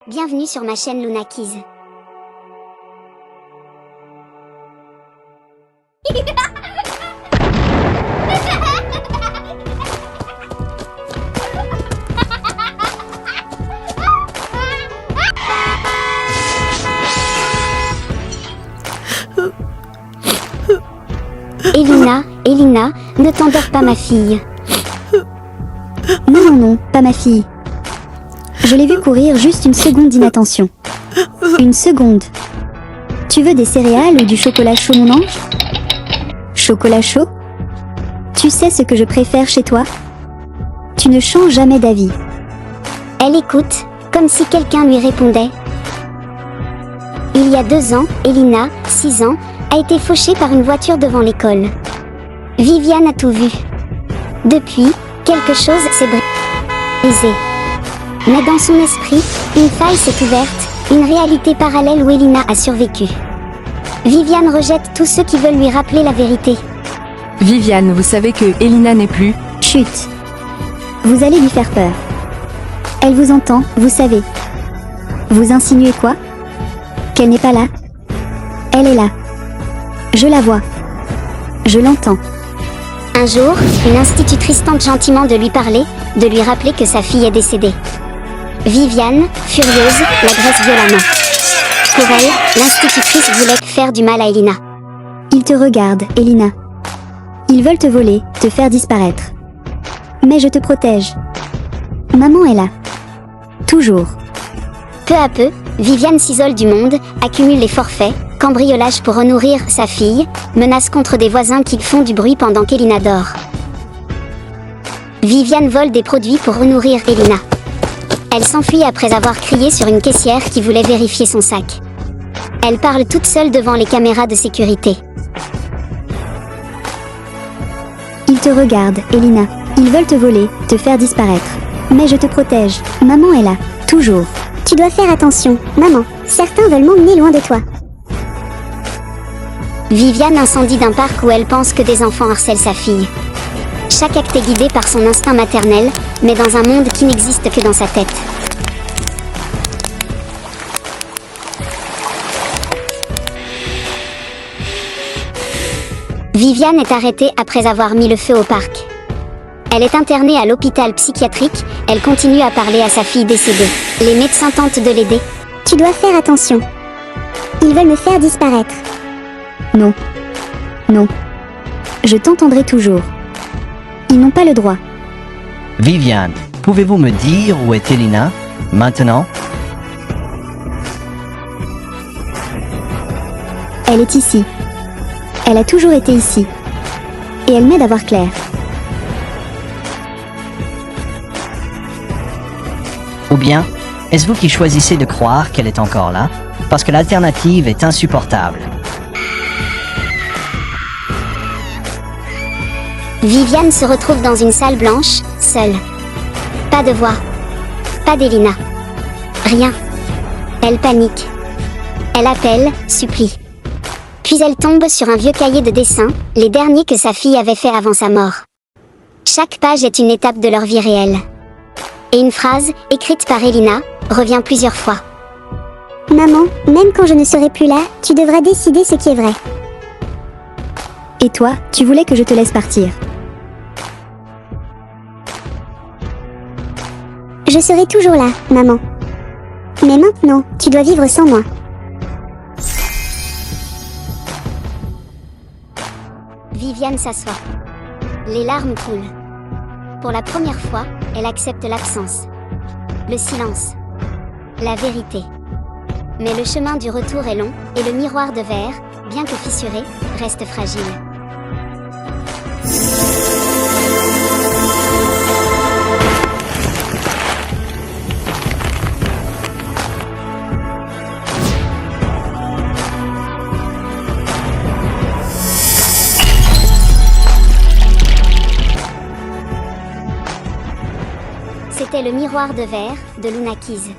Bienvenue sur ma chaîne Lunakeys. Elina, ne t'endors pas ma fille. Non, pas ma fille. Je l'ai vue courir juste une seconde d'inattention. Une seconde. Tu veux des céréales ou du chocolat chaud, mon ange? Chocolat chaud? Tu sais ce que je préfère chez toi? Tu ne changes jamais d'avis. Elle écoute, comme si quelqu'un lui répondait. Il y a 2 ans, Elina, 6 ans, a été fauchée par une voiture devant l'école. Viviane a tout vu. Depuis, quelque chose s'est brisé. Mais dans son esprit, une faille s'est ouverte, une réalité parallèle où Elina a survécu. Viviane rejette tous ceux qui veulent lui rappeler la vérité. Viviane, vous savez que Elina n'est plus... Chut. Vous allez lui faire peur. Elle vous entend, vous savez. Vous insinuez quoi? Qu'elle n'est pas là? Elle est là. Je la vois. Je l'entends. Un jour, une institutrice tente gentiment de lui parler, de lui rappeler que sa fille est décédée. Viviane, furieuse, l'agresse violemment. Pour elle, l'institutrice voulait faire du mal à Elina. Ils te regardent, Elina. Ils veulent te voler, te faire disparaître. Mais je te protège. Maman est là. Toujours. Peu à peu, Viviane s'isole du monde, accumule les forfaits, cambriolage pour renourrir sa fille, menace contre des voisins qui font du bruit pendant qu'Elina dort. Viviane vole des produits pour renourrir Elina. Elle s'enfuit après avoir crié sur une caissière qui voulait vérifier son sac. Elle parle toute seule devant les caméras de sécurité. Ils te regardent, Elina. Ils veulent te voler, te faire disparaître. Mais je te protège. Maman est là. Toujours. Tu dois faire attention, maman. Certains veulent m'emmener loin de toi. Viviane incendie d'un parc où elle pense que des enfants harcèlent sa fille. Chaque acte est guidé par son instinct maternel, mais dans un monde qui n'existe que dans sa tête. Viviane est arrêtée après avoir mis le feu au parc. Elle est internée à l'hôpital psychiatrique, elle continue à parler à sa fille décédée. Les médecins tentent de l'aider. Tu dois faire attention. Ils veulent me faire disparaître. Non. Non. Je t'entendrai toujours. Ils n'ont pas le droit. Viviane, pouvez-vous me dire où est Elina, maintenant? Elle est ici. Elle a toujours été ici. Et elle m'aide à voir clair. Ou bien, est-ce vous qui choisissez de croire qu'elle est encore là? Parce que l'alternative est insupportable. Viviane se retrouve dans une salle blanche, seule. Pas de voix. Pas d'Elina. Rien. Elle panique. Elle appelle, supplie. Puis elle tombe sur un vieux cahier de dessin, les derniers que sa fille avait fait avant sa mort. Chaque page est une étape de leur vie réelle. Et une phrase, écrite par Elina, revient plusieurs fois. Maman, même quand je ne serai plus là, tu devras décider ce qui est vrai. Et toi, tu voulais que je te laisse partir. Je serai toujours là, maman. Mais maintenant, tu dois vivre sans moi. Viviane s'assoit. Les larmes coulent. Pour la première fois, elle accepte l'absence. Le silence. La vérité. Mais le chemin du retour est long, et le miroir de verre, bien que fissuré, reste fragile. C'était le miroir de verre de Lunakeys.